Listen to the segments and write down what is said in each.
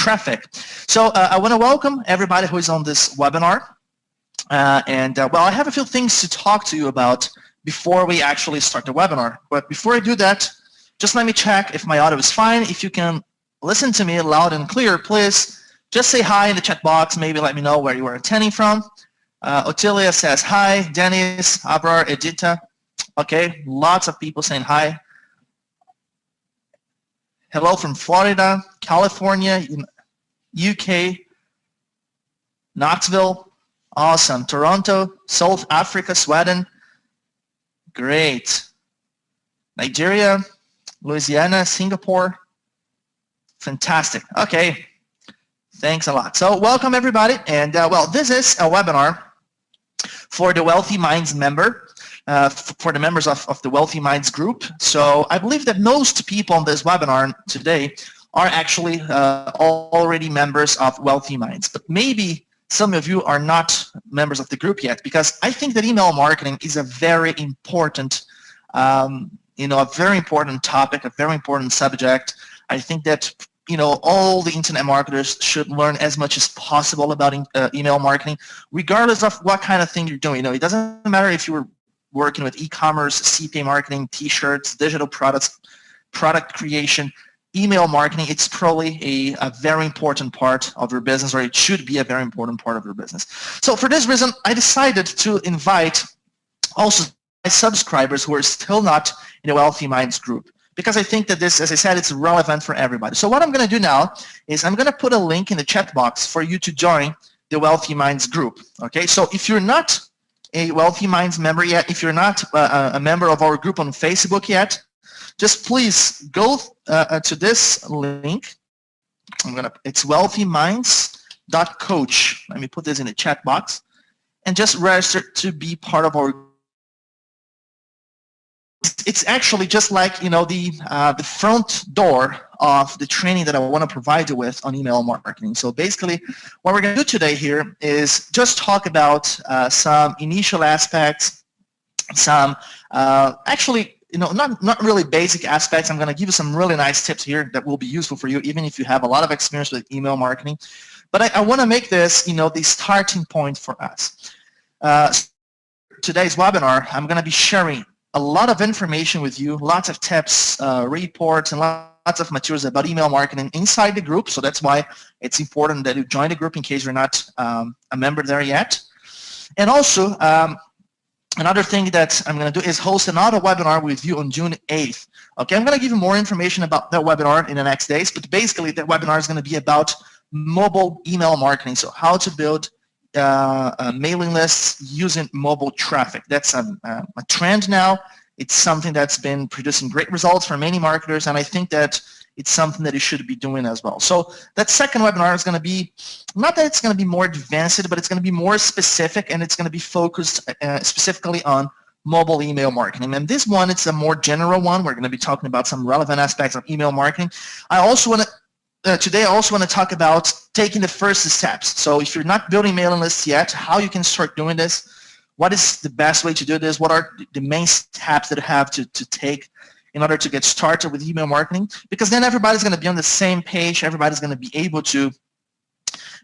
traffic. So I want to welcome everybody who is on this webinar. Well, I have a few things to talk to you about before we actually start the webinar. But before I do that, just let me check if my audio is fine. If you can listen to me loud and clear, please just say hi in the chat box. Maybe let me know where you are attending from. Otilia says hi. Dennis, Abrar, Edita. Okay, lots of people saying hi. Hello from Florida, California, UK, Knoxville. Awesome. Toronto, South Africa, Sweden. Great. Nigeria, Louisiana, Singapore. Fantastic. Okay. Thanks a lot. So welcome everybody. And well, this is a webinar for the Wealthy Minds member, for the members of the Wealthy Minds group. So I believe that most people on this webinar today are actually already members of Wealthy Minds, but maybe some of you are not members of the group yet, because I think that email marketing is a very important, a very important topic, a very important subject. I think that all the internet marketers should learn as much as possible about email marketing, regardless of what kind of thing you're doing. It doesn't matter if you're working with e-commerce, CPA marketing, t-shirts, digital products, product creation. Email marketing, it's probably a very important part of your business, or it should be a very important part of your business. So for this reason, I decided to invite also my subscribers who are still not in the Wealthy Minds group, because I think that this, as I said, it's relevant for everybody. So what I'm going to do now is I'm going to put a link in the chat box for you to join the Wealthy Minds group. Okay, so if you're not a Wealthy Minds member yet, if you're not a member of our group on Facebook yet, just please go to this link. It's wealthyminds.coach. Let me put this in the chat box, and just register to be part of our. It's actually just like the front door of the training that I want to provide you with on email marketing. So basically, what we're going to do today here is just talk about some initial aspects, some actually. Not really basic aspects. I'm going to give you some really nice tips here that will be useful for you, even if you have a lot of experience with email marketing. But I want to make this, the starting point for us. Today's webinar, I'm going to be sharing a lot of information with you, lots of tips, reports, and lots of materials about email marketing inside the group. So that's why it's important that you join the group in case you're not a member there yet. And also, another thing that I'm going to do is host another webinar with you on June 8th. Okay, I'm going to give you more information about that webinar in the next days, but basically that webinar is going to be about mobile email marketing. So how to build mailing lists using mobile traffic. That's a trend now. It's something that's been producing great results for many marketers, and I think that it's something that you should be doing as well. So that second webinar is going to be, not that it's going to be more advanced, but it's going to be more specific, and it's going to be focused specifically on mobile email marketing. And this one, it's a more general one. We're going to be talking about some relevant aspects of email marketing. I also want to, today I also want to talk about taking the first steps. So if you're not building mailing lists yet, how you can start doing this, what is the best way to do this, what are the main steps that you have to take in order to get started with email marketing, because then everybody's going to be on the same page. Everybody's going to be able to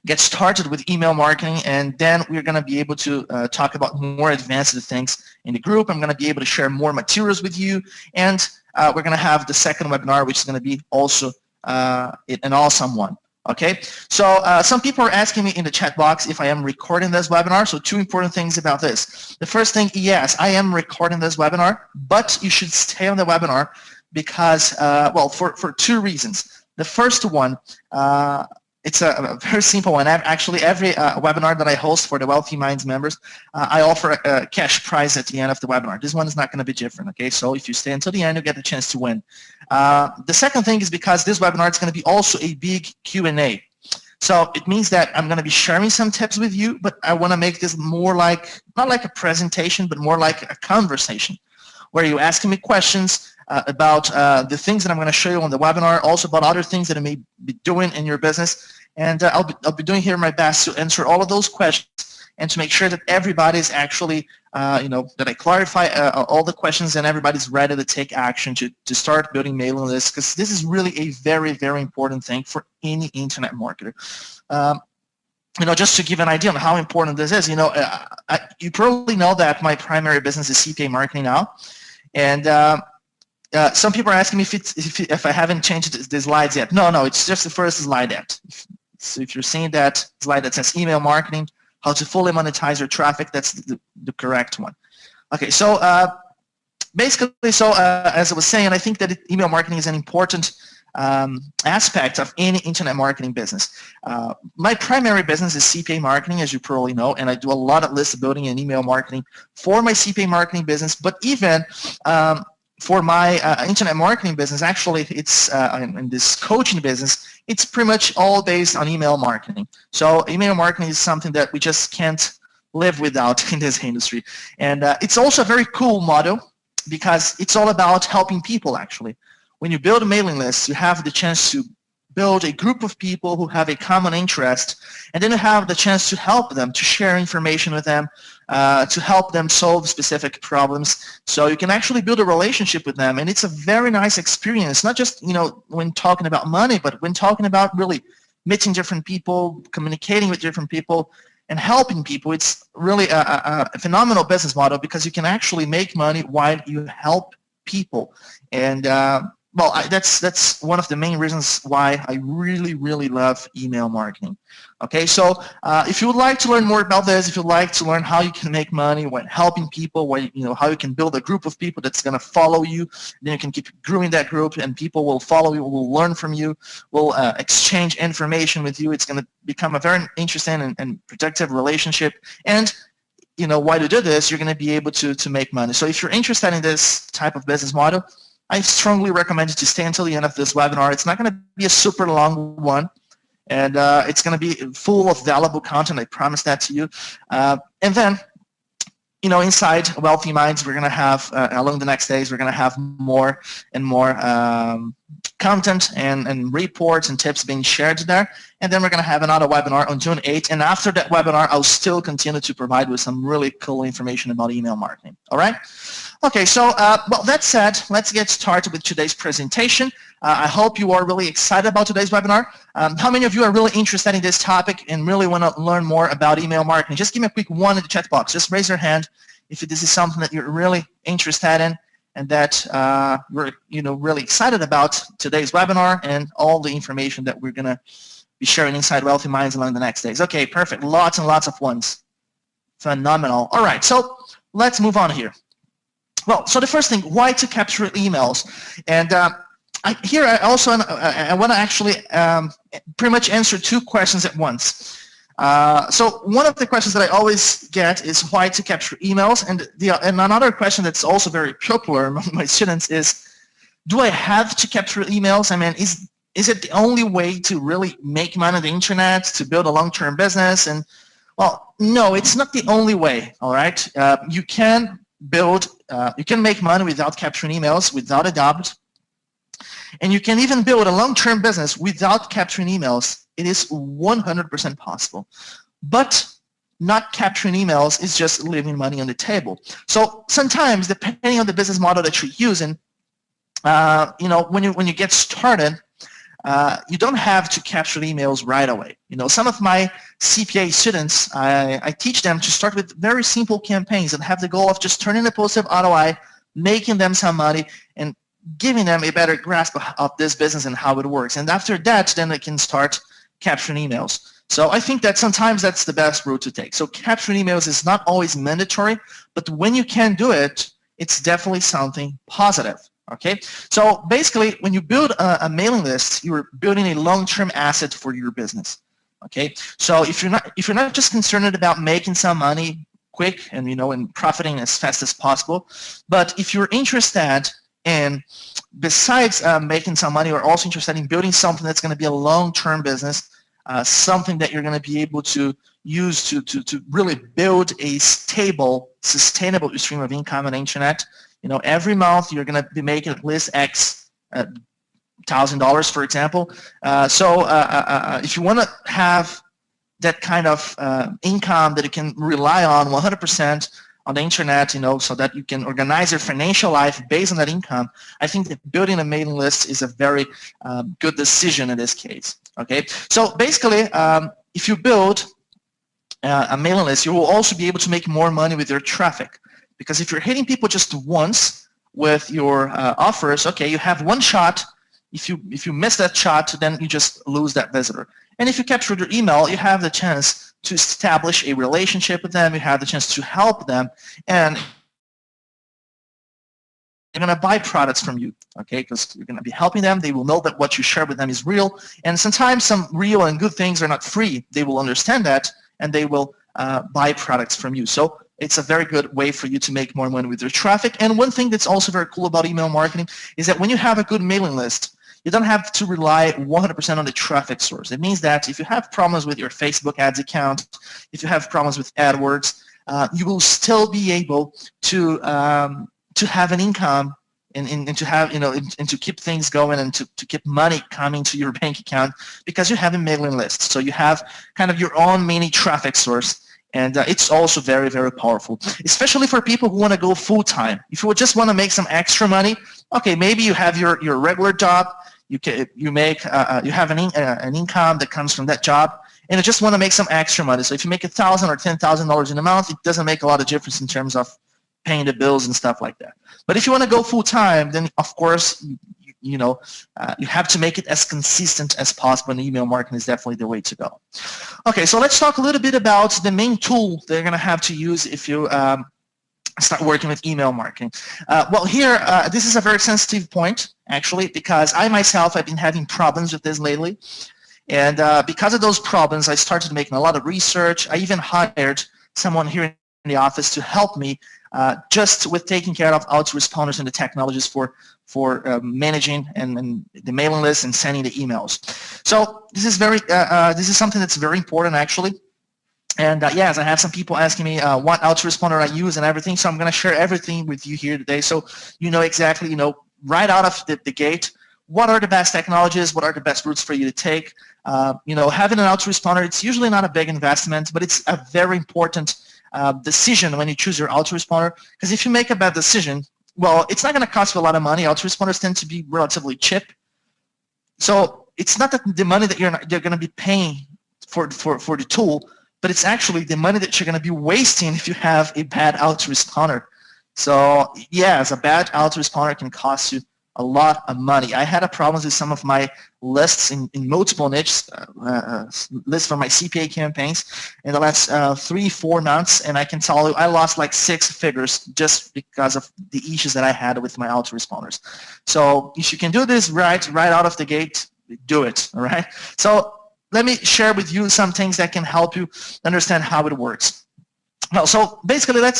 get started with email marketing, and then we're going to be able to talk about more advanced things in the group. I'm going to be able to share more materials with you, and we're going to have the second webinar, which is going to be also an awesome one. Okay, so some people are asking me in the chat box if I am recording this webinar. So two important things about this. The first thing, yes, I am recording this webinar, but you should stay on the webinar because, well, for two reasons. The first one, it's a very simple one. Actually, every webinar that I host for the Wealthy Minds members, I offer a cash prize at the end of the webinar. This one is not going to be different, okay? So if you stay until the end, you get the chance to win. The second thing is because this webinar is going to be also a big Q&A. So it means that I'm going to be sharing some tips with you, but I want to make this more like, not like a presentation, but more like a conversation where you're asking me questions about the things that I'm going to show you on the webinar, also about other things that I may be doing in your business. And I'll be doing here my best to answer all of those questions and to make sure that everybody is actually that I clarify all the questions and everybody's ready to take action to start building mailing lists, because this is really a very, very important thing for any internet marketer. Just to give an idea on how important this is, you probably know that my primary business is CPA marketing now, and some people are asking me if I haven't changed the slides yet. No, it's just the first slide yet. So if you're seeing that slide that says email marketing, how to fully monetize your traffic, that's the correct one. Okay, so basically, as I was saying, I think that email marketing is an important aspect of any internet marketing business. My primary business is CPA marketing, as you probably know, and I do a lot of list building and email marketing for my CPA marketing business, but even for my internet marketing business, actually, it's in this coaching business, it's pretty much all based on email marketing. So email marketing is something that we just can't live without in this industry. And it's also a very cool model because it's all about helping people, actually. When you build a mailing list, you have the chance to build a group of people who have a common interest, and then you have the chance to help them, to share information with them, to help them solve specific problems. So you can actually build a relationship with them, and it's a very nice experience, not just when talking about money, but when talking about really meeting different people, communicating with different people, and helping people. It's really a phenomenal business model because you can actually make money while you help people. And well, that's one of the main reasons why I really, really love email marketing. Okay, so if you would like to learn more about this, if you'd like to learn how you can make money when helping people, how you can build a group of people that's going to follow you, then you can keep growing that group, and people will follow you, will learn from you, will exchange information with you. It's going to become a very interesting and productive relationship. And while you do this, you're going to be able to make money. So if you're interested in this type of business model, I strongly recommend you to stay until the end of this webinar. It's not going to be a super long one, and it's going to be full of valuable content. I promise that to you. And then, inside Wealthy Minds, we're going to have, along the next days, we're going to have more and more content and reports and tips being shared there. And then we're going to have another webinar on June 8th. And after that webinar, I'll still continue to provide with some really cool information about email marketing. All right? Okay, so well, that said, let's get started with today's presentation. I hope you are really excited about today's webinar. How many of you are really interested in this topic and really want to learn more about email marketing? Just give me a quick one in the chat box. Just raise your hand if this is something that you're really interested in and that you're really excited about today's webinar and all the information that we're going to be sharing inside Wealthy Minds along the next days. Okay, perfect. Lots and lots of ones. Phenomenal. All right, so let's move on here. Well, so the first thing, why to capture emails? And I want to actually pretty much answer two questions at once. So one of the questions that I always get is why to capture emails, and another question that's also very popular among my students is, do I have to capture emails? I mean, is it the only way to really make money on the internet, to build a long-term business? And well, no, it's not the only way. All right, you can make money without capturing emails, without a doubt. And you can even build a long-term business without capturing emails. It is 100% possible. But not capturing emails is just leaving money on the table. So sometimes, depending on the business model that you're using, when you get started, you don't have to capture emails right away. Some of my CPA students, I teach them to start with very simple campaigns and have the goal of just turning a positive ROI, making them some money, and giving them a better grasp of this business and how it works. And after that, then they can start capturing emails. So I think that sometimes that's the best route to take. So capturing emails is not always mandatory, but when you can do it, it's definitely something positive. Okay, so basically, when you build a mailing list, you're building a long-term asset for your business. Okay, so if you're not just concerned about making some money quick and and profiting as fast as possible, but if you're interested in, besides making some money, you're also interested in building something that's going to be a long-term business, something that you're going to be able to use to really build a stable, sustainable stream of income on the internet. Every month you're going to be making at least X $1,000, for example. So if you want to have that kind of income that you can rely on 100%, on the internet, so that you can organize your financial life based on that income, I think that building a mailing list is a very good decision in this case. Okay, so basically, if you build a mailing list, you will also be able to make more money with your traffic, because if you're hitting people just once with your offers, okay, you have one shot. If you miss that shot, then you just lose that visitor. And if you capture their email, you have the chance to establish a relationship with them. You have the chance to help them, and they're going to buy products from you, okay, because you're going to be helping them. They will know that what you share with them is real, and sometimes some real and good things are not free. They will understand that, and they will buy products from you. So it's a very good way for you to make more money with your traffic. And one thing that's also very cool about email marketing is that when you have a good mailing list, you don't have to rely 100% on the traffic source. It means that if you have problems with your Facebook ads account, if you have problems with AdWords, you will still be able to have an income and to have, and to keep things going, and to keep money coming to your bank account, because you have a mailing list. So you have kind of your own mini traffic source, and it's also very, very powerful, especially for people who want to go full-time. If you just want to make some extra money, okay, maybe you have your regular job, you have an income that comes from that job, and you just want to make some extra money. So if you make $1,000 or $10,000 in a month, it doesn't make a lot of difference in terms of paying the bills and stuff like that. But if you want to go full-time, then of course, you have to make it as consistent as possible, and email marketing is definitely the way to go. Okay, so let's talk a little bit about the main tool that you're going to have to use if you start working with email marketing. Well, here, this is a very sensitive point, actually, because I myself have been having problems with this lately. And because of those problems, I started making a lot of research. I even hired someone here in the office to help me just with taking care of autoresponders and the technologies for managing and the mailing list and sending the emails. So this is something that's very important, actually. And yes, I have some people asking me what autoresponder I use and everything. So I'm going to share everything with you here today, so you know exactly, right out of the gate, what are the best technologies, what are the best routes for you to take. Having an autoresponder, it's usually not a big investment, but it's a very important decision when you choose your autoresponder, because if you make a bad decision, well, it's not going to cost you a lot of money. Autoresponders tend to be relatively cheap, so it's not that the money that they're going to be paying for the tool, but it's actually the money that you're going to be wasting if you have a bad autoresponder. So yes, a bad autoresponder can cost you a lot of money. I had problems with some of my lists in multiple niches, lists for my CPA campaigns in the last 3-4 months, and I can tell you I lost like 6 figures just because of the issues that I had with my autoresponders. So if you can do this right out of the gate, do it, all right? So let me share with you some things that can help you understand how it works. Well, so basically, let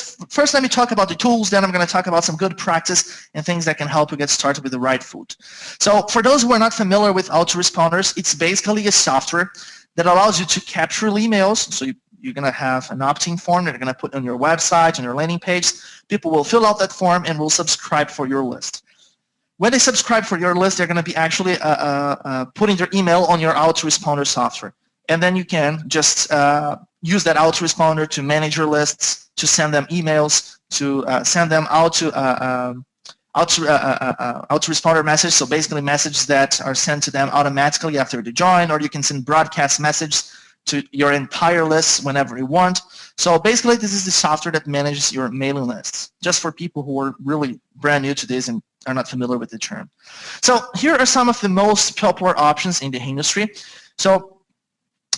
me talk about the tools, then I'm going to talk about some good practice and things that can help you get started with the right foot. So for those who are not familiar with autoresponders, it's basically a software that allows you to capture emails. So you're going to have an opt-in form that you're going to put on your website, on your landing page. People will fill out that form and will subscribe for your list. When they subscribe for your list, they're going to be actually putting their email on your autoresponder software. And then you can just use that autoresponder to manage your lists, to send them emails, to send them out to autoresponder message. So basically messages that are sent to them automatically after they join, or you can send broadcast messages to your entire list whenever you want. So basically this is the software that manages your mailing lists, just for people who are really brand new to this and are not familiar with the term. So here are some of the most popular options in the industry. So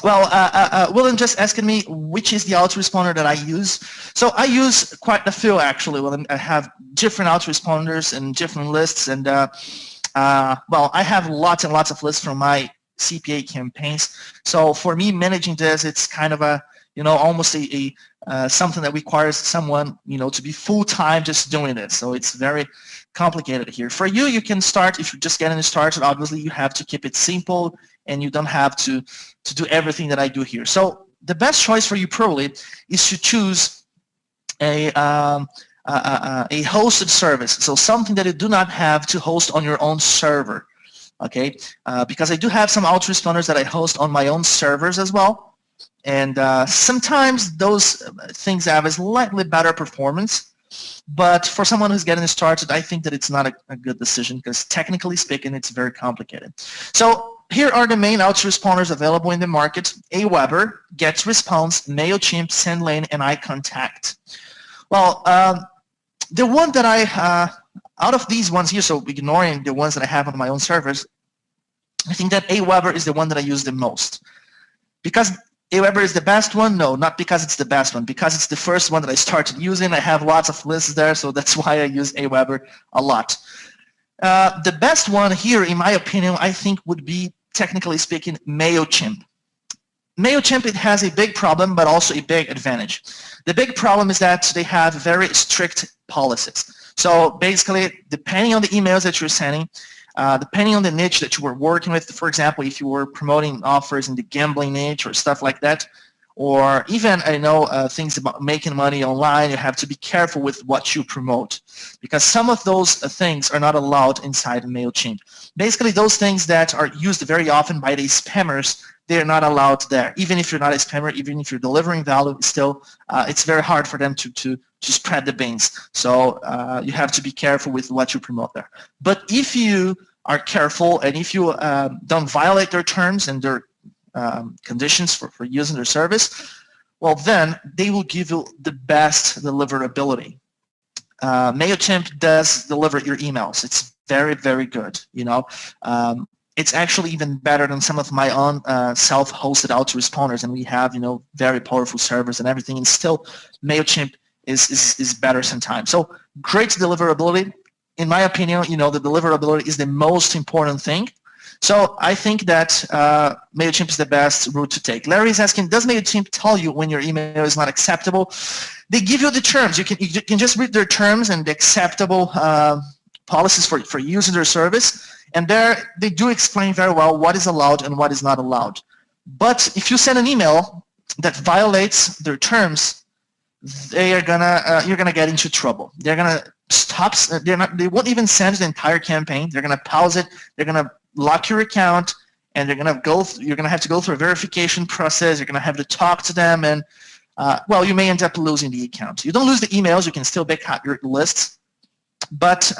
William just asked me which is the autoresponder that I use. So I use quite a few, actually. Well, I have different autoresponders and different lists, and well, I have lots and lots of lists from my CPA campaigns. So for me, managing this, it's kind of a almost a something that requires someone to be full-time just doing it. So it's very complicated here. For you, you can start, if you're just getting started, obviously you have to keep it simple and you don't have to do everything that I do here. So the best choice for you probably is to choose a hosted service. So something that you do not have to host on your own server, okay? Because I do have some autoresponders that I host on my own servers as well. And sometimes those things have a slightly better performance. But for someone who's getting started, I think that it's not a good decision because technically speaking, it's very complicated. So here are the main autoresponders available in the market: Aweber, GetResponse, MailChimp, SendLane, and iContact. Well, the one that out of these ones here, so ignoring the ones that I have on my own servers, I think that Aweber is the one that I use the most. Because Aweber is the best one? No, not because it's the best one. Because it's the first one that I started using. I have lots of lists there, so that's why I use Aweber a lot. The best one here, in my opinion, I think would be, technically speaking, MailChimp. MailChimp, it has a big problem, but also a big advantage. The big problem is that they have very strict policies. So basically, depending on the emails that you're sending, depending on the niche that you were working with, for example, if you were promoting offers in the gambling niche or stuff like that, or even, I know, things about making money online, you have to be careful with what you promote, because some of those things are not allowed inside MailChimp. Basically, those things that are used very often by the spammers, they're not allowed there. Even if you're not a spammer, even if you're delivering value, still, it's very hard for them to spread the beans. So you have to be careful with what you promote there. But if you are careful and if you don't violate their terms and their conditions for using their service, well, then they will give you the best deliverability. MailChimp does deliver your emails. It's very, very good. You know, it's actually even better than some of my own self-hosted autoresponders, and we have, you know, very powerful servers and everything, and still MailChimp is better sometimes. So great deliverability. In my opinion, you know, the deliverability is the most important thing. So I think that MailChimp is the best route to take. Larry is asking, does MailChimp tell you when your email is not acceptable? They give you the terms. You can just read their terms and the acceptable policies for using their service. And there they do explain very well what is allowed and what is not allowed. But if you send an email that violates their terms, you're gonna get into trouble. They're gonna stop. They won't even send the entire campaign. They're gonna pause it. They're gonna lock your account, and you're gonna have to go through a verification process. You're gonna have to talk to them, and well, you may end up losing the account. You don't lose the emails. You can still back up your lists. But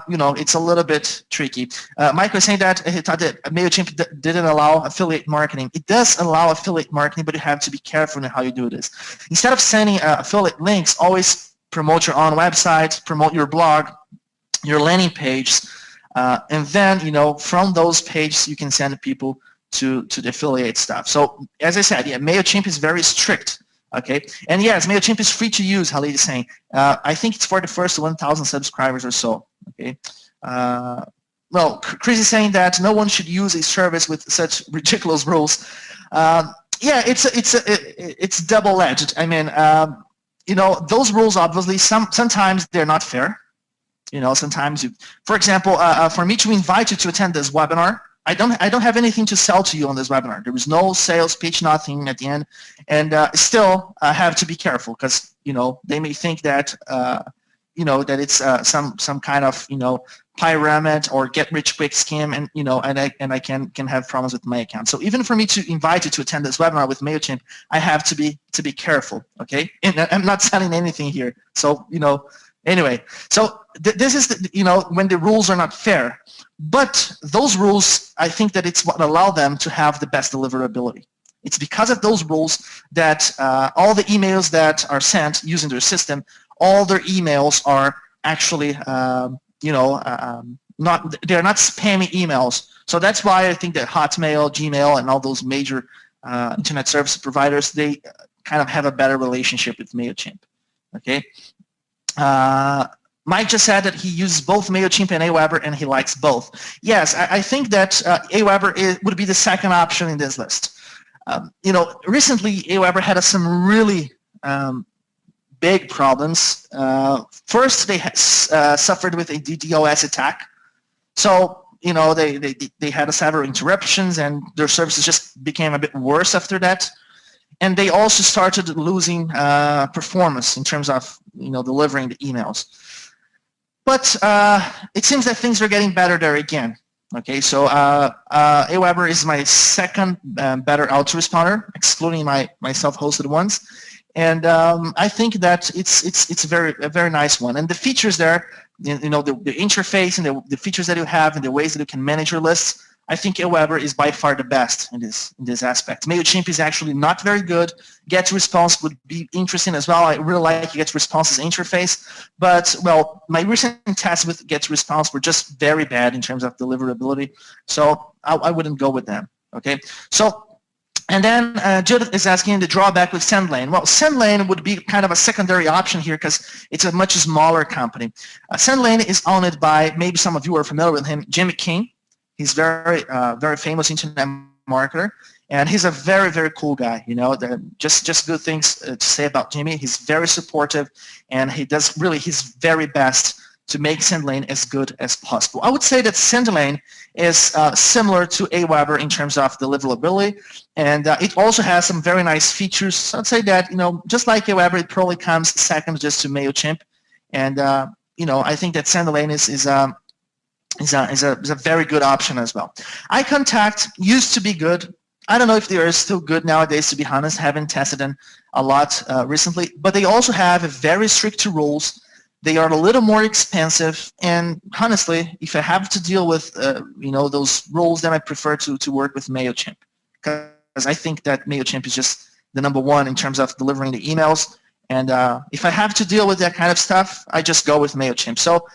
you know, it's a little bit tricky. Mike was saying that he thought that MailChimp didn't allow affiliate marketing. It does allow affiliate marketing, but you have to be careful in how you do this. Instead of sending affiliate links, always promote your own website, promote your blog, your landing page, and then, you know, from those pages you can send people to the affiliate stuff. So as I said, yeah, MailChimp is very strict. Okay, and yes, MailChimp is free to use, Halid is saying. I think it's for the first 1,000 subscribers or so. Okay, well, Chris is saying that no one should use a service with such ridiculous rules. Yeah, it's double-edged. I mean, you know, those rules obviously sometimes they're not fair. You know, sometimes for example, for me to invite you to attend this webinar, I don't have anything to sell to you on this webinar. There was no sales pitch, nothing at the end, and still I have to be careful because, you know, they may think that you know, that it's some kind of, you know, pyramid or get rich quick scheme, and you know, and I can have problems with my account. So even for me to invite you to attend this webinar with MailChimp, I have to be careful. Okay, and I'm not selling anything here. So, you know, anyway, so this is the, you know, when the rules are not fair. But those rules, I think that it's what allow them to have the best deliverability. It's because of those rules that all the emails that are sent using their system, all their emails are actually, you know, they're not spammy emails. So that's why I think that Hotmail, Gmail, and all those major internet service providers, they kind of have a better relationship with MailChimp. Okay. Mike just said that he uses both MailChimp and Aweber, and he likes both. Yes, I think that Aweber would be the second option in this list. You know, recently Aweber had some really big problems. First, they suffered with a DDoS attack. So, you know, they had several interruptions, and their services just became a bit worse after that. And they also started losing performance in terms of, you know, delivering the emails. But it seems that things are getting better there again. Okay, so Aweber is my second better autoresponder, excluding my self-hosted ones, and I think that it's a very nice one. And the features there, you know, the interface and the features that you have and the ways that you can manage your lists, I think Aweber is by far the best in this aspect. MailChimp is actually not very good. GetResponse would be interesting as well. I really like GetResponse's interface, but well, my recent tests with GetResponse were just very bad in terms of deliverability, so I wouldn't go with them. Okay, so. And then Judith is asking the drawback with SendLane. Well, SendLane would be kind of a secondary option here because it's a much smaller company. SendLane is owned by, maybe some of you are familiar with him, Jimmy King. He's very famous internet marketer, and he's a very, very cool guy. You know, just good things to say about Jimmy. He's very supportive, and he does really his very best to make SendLane as good as possible. I would say that SendLane is similar to Aweber in terms of deliverability, and it also has some very nice features. So I'd say that, you know, just like Aweber, it probably comes second just to MailChimp, and you know, I think that SendLane is a very good option as well. iContact used to be good. I don't know if they are still good nowadays, to be honest. Haven't tested them a lot recently, but they also have very strict rules. They are a little more expensive, and honestly, if I have to deal with you know, those rules, then I prefer to work with MailChimp, because I think that MailChimp is just the #1 in terms of delivering the emails. And if I have to deal with that kind of stuff, I just go with MailChimp. So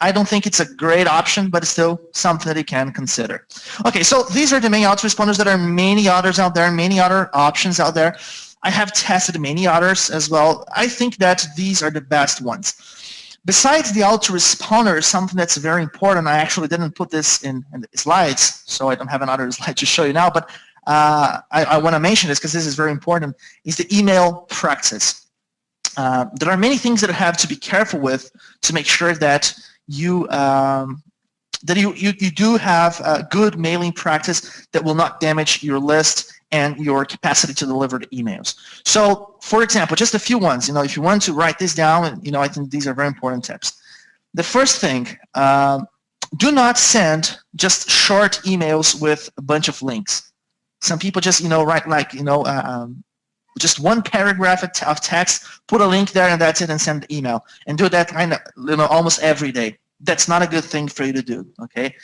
I don't think it's a great option, but it's still something that you can consider. Okay, so these are the main autoresponders. There are many others out there, many other options out there. I have tested many others as well. I think that these are the best ones. Besides the autoresponder, something that's very important, I actually didn't put this in the slides, so I don't have another slide to show you now, but I want to mention this because this is very important, is the email practice. There are many things that you have to be careful with to make sure that you do have a good mailing practice that will not damage your list and your capacity to deliver the emails. So, for example, just a few ones. You know, if you want to write this down, you know, I think these are very important tips. The first thing, do not send just short emails with a bunch of links. Some people just, you know, write like, you know, just one paragraph of text, put a link there, and that's it, and send the email. And do that kind of, you know, almost every day. That's not a good thing for you to do. Okay,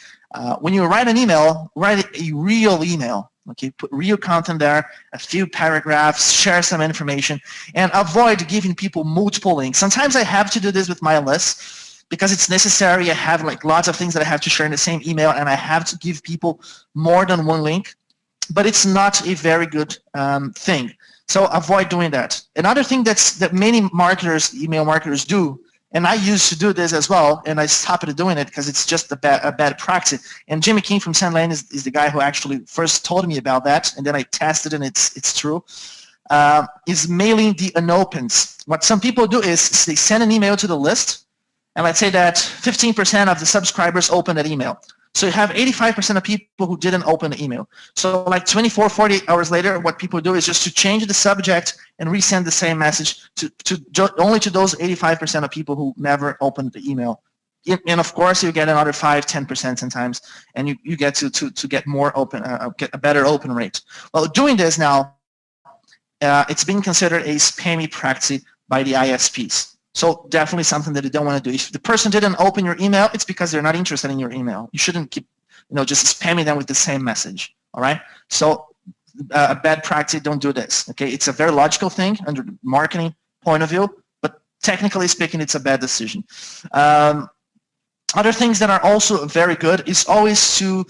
when you write an email, write a real email. Okay, put real content there, a few paragraphs, share some information, and avoid giving people multiple links. Sometimes I have to do this with my list because it's necessary. I have like lots of things that I have to share in the same email, and I have to give people more than one link, but it's not a very good thing. So avoid doing that. Another thing that many marketers, email marketers do, and I used to do this as well, and I stopped doing it because it's just a bad practice. And Jimmy King from SendLane is the guy who actually first told me about that, and then I tested and it's true. Is mailing the unopens. What some people do is they send an email to the list, and let's say that 15% of the subscribers open that email. So you have 85% of people who didn't open the email. So like 24, 48 hours later, what people do is just to change the subject and resend the same message only to those 85% of people who never opened the email. And of course, you get another 5, 10% sometimes, and you get to get more open, get a better open rate. Well, doing this now, it's being considered a spammy practice by the ISPs. So definitely something that you don't want to do. If the person didn't open your email, it's because they're not interested in your email. You shouldn't keep, you know, just spamming them with the same message. All right. So a bad practice, don't do this. Okay. It's a very logical thing under the marketing point of view, but technically speaking, it's a bad decision. Other things that are also very good is always to,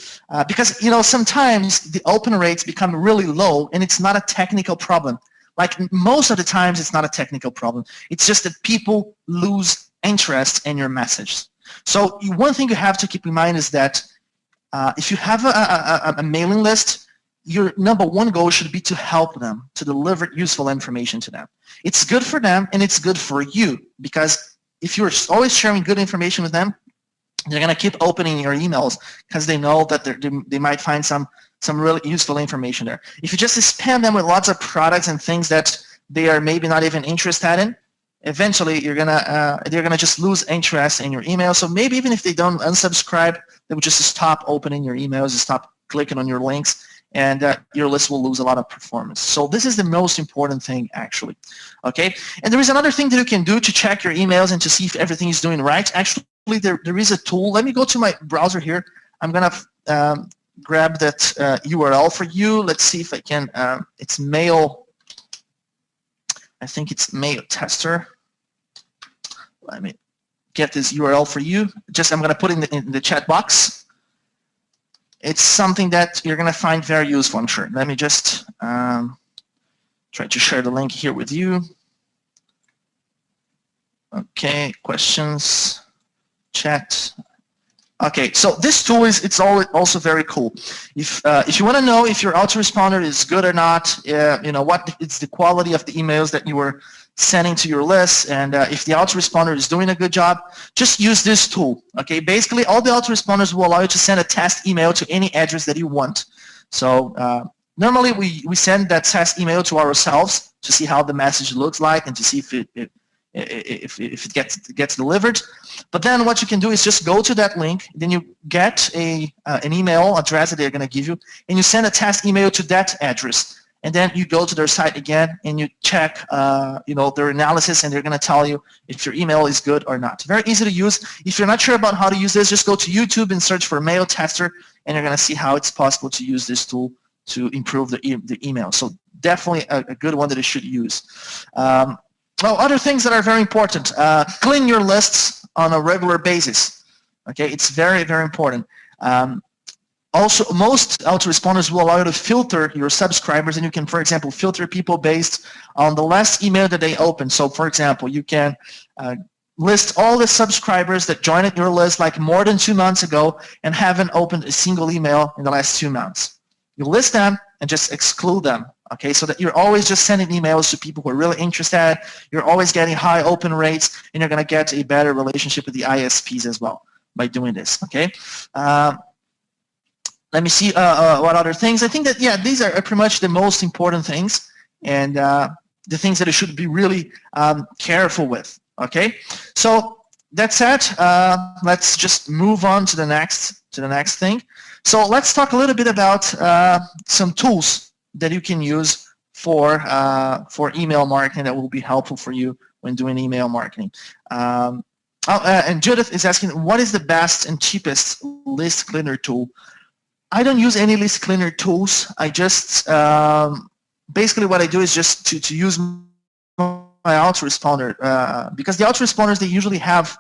because, you know, sometimes the open rates become really low and it's not a technical problem. Like most of the times, it's not a technical problem. It's just that people lose interest in your message. So one thing you have to keep in mind is that if you have a mailing list, your #1 goal should be to help them, to deliver useful information to them. It's good for them and it's good for you, because if you're always sharing good information with them, they're going to keep opening your emails because they know that they might find some really useful information there. If you just spam them with lots of products and things that they are maybe not even interested in, eventually they're gonna just lose interest in your email. So maybe even if they don't unsubscribe, they would just stop opening your emails and stop clicking on your links, and your list will lose a lot of performance. So this is the most important thing, actually. Okay, and there is another thing that you can do to check your emails and to see if everything is doing right. Actually, there is a tool. Let me go to my browser here. I'm gonna grab that URL for you. Let's see if I can. It's mail. I think it's mail tester. Let me get this URL for you. I'm going to put it in the chat box. It's something that you're going to find very useful, I'm sure. Let me just try to share the link here with you. Okay, questions, chat. Okay, so this tool it's also very cool. If you want to know if your autoresponder is good or not, what it's the quality of the emails that you were sending to your list, and if the autoresponder is doing a good job, just use this tool. Okay, basically all the autoresponders will allow you to send a test email to any address that you want. So normally we send that test email to ourselves to see how the message looks like and to see if it gets delivered. But then what you can do is just go to that link, then you get an email address that they're going to give you, and you send a test email to that address. And then you go to their site again and you check their analysis, and they're going to tell you if your email is good or not. Very easy to use. If you're not sure about how to use this, just go to YouTube and search for mail tester, and you're going to see how it's possible to use this tool to improve the email. So definitely a good one that you should use. Other things that are very important. Clean your lists on a regular basis. Okay, it's very, very important. Also, most autoresponders will allow you to filter your subscribers, and you can, for example, filter people based on the last email that they opened. So, for example, you can list all the subscribers that joined your list like more than 2 months ago and haven't opened a single email in the last 2 months. You list them and just exclude them. Okay, so that you're always just sending emails to people who are really interested. You're always getting high open rates, and you're going to get a better relationship with the ISPs as well by doing this. Okay. Let me see what other things. I think that, yeah, these are pretty much the most important things, and the things that you should be really careful with. Okay, so that's it. Let's just move on to the next thing. So let's talk a little bit about some tools that you can use for email marketing that will be helpful for you when doing email marketing. And Judith is asking, what is the best and cheapest list cleaner tool? I don't use any list cleaner tools. I just basically what I do is just to use my autoresponder because the autoresponders, they usually have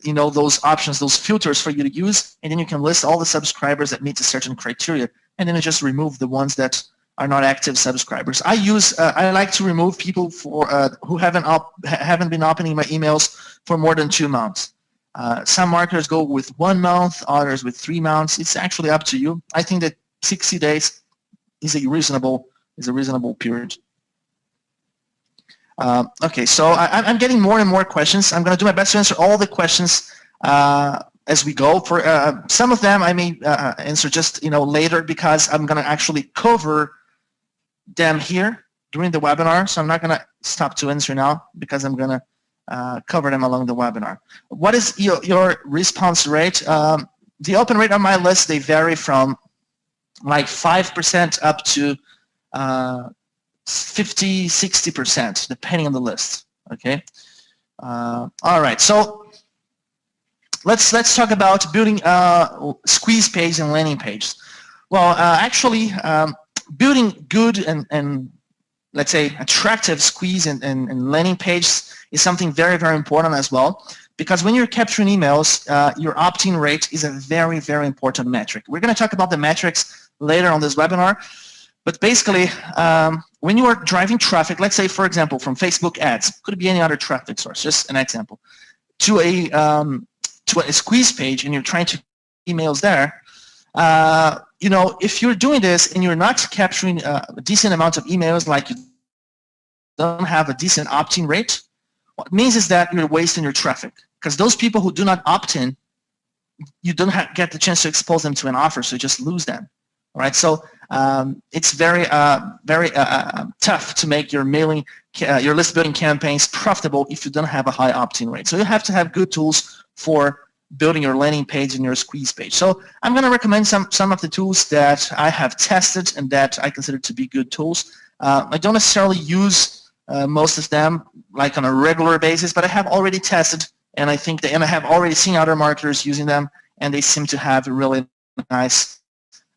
those options, those filters for you to use, and then you can list all the subscribers that meet a certain criteria, and then you just remove the ones that are not active subscribers. I like to remove people who haven't been opening my emails for more than 2 months. Some marketers go with 1 month, others with 3 months. It's actually up to you. I think that 60 days is a reasonable period. Okay, so I'm getting more and more questions. I'm going to do my best to answer all the questions as we go. For some of them, I may answer just later because I'm going to actually cover them here during the webinar. So I'm not going to stop to answer now because I'm going to cover them along the webinar. What is your response rate? The open rate on my list, they vary from like 5% up to 50, 60%, depending on the list. Okay. All right. So let's talk about building squeeze page and landing pages. Well, actually, building good and let's say attractive squeeze and landing pages is something very, very important as well, because when you're capturing emails, your opt-in rate is a very, very important metric. We're going to talk about the metrics later on this webinar, but basically, when you are driving traffic, let's say, for example, from Facebook ads, could be any other traffic source, just an example, to a squeeze page, and you're trying to emails there, if you're doing this and you're not capturing a decent amount of emails, like you don't have a decent opt-in rate, what it means is that you're wasting your traffic, because those people who do not opt in, you don't get the chance to expose them to an offer, so you just lose them. All right, so it's very tough to make your your list building campaigns profitable if you don't have a high opt-in rate. So you have to have good tools for building your landing page and your squeeze page. So I'm going to recommend some of the tools that I have tested and that I consider to be good tools. I don't necessarily use most of them like on a regular basis, but I have already tested, and I think and I have already seen other marketers using them, and they seem to have a really nice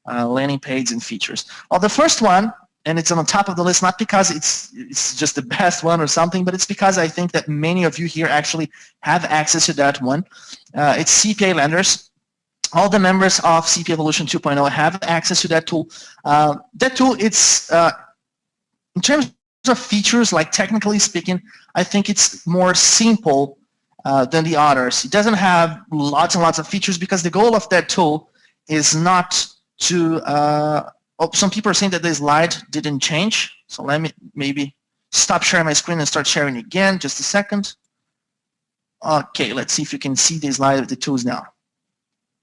landing page and features. Well, the first one, and it's on the top of the list, not because it's just the best one or something, but it's because I think that many of you here actually have access to that one. It's CPA Lenders. All the members of CPA Evolution 2.0 have access to that tool. That tool, it's in terms of features, like technically speaking, I think it's more simple than the others. It doesn't have lots and lots of features because the goal of that tool is not to some people are saying that the slide didn't change, so let me maybe stop sharing my screen and start sharing again. Just a second. Okay, let's see if you can see the slide of the tools now.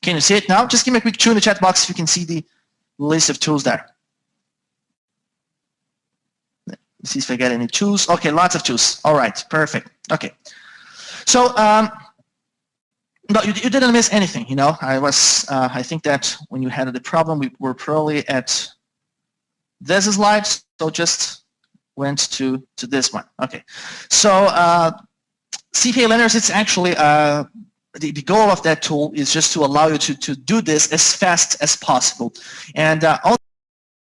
Can you see it now? Just give me a quick chew in the chat box if you can see the list of tools there. Let's see if I get any tools. Okay, lots of tools. All right, perfect. Okay, so no, you didn't miss anything. You know, I think that when you had the problem, we were probably at this slide, so just went to this one. Okay, so CPA Lenders, it's actually the goal of that tool is just to allow you to do this as fast as possible, and all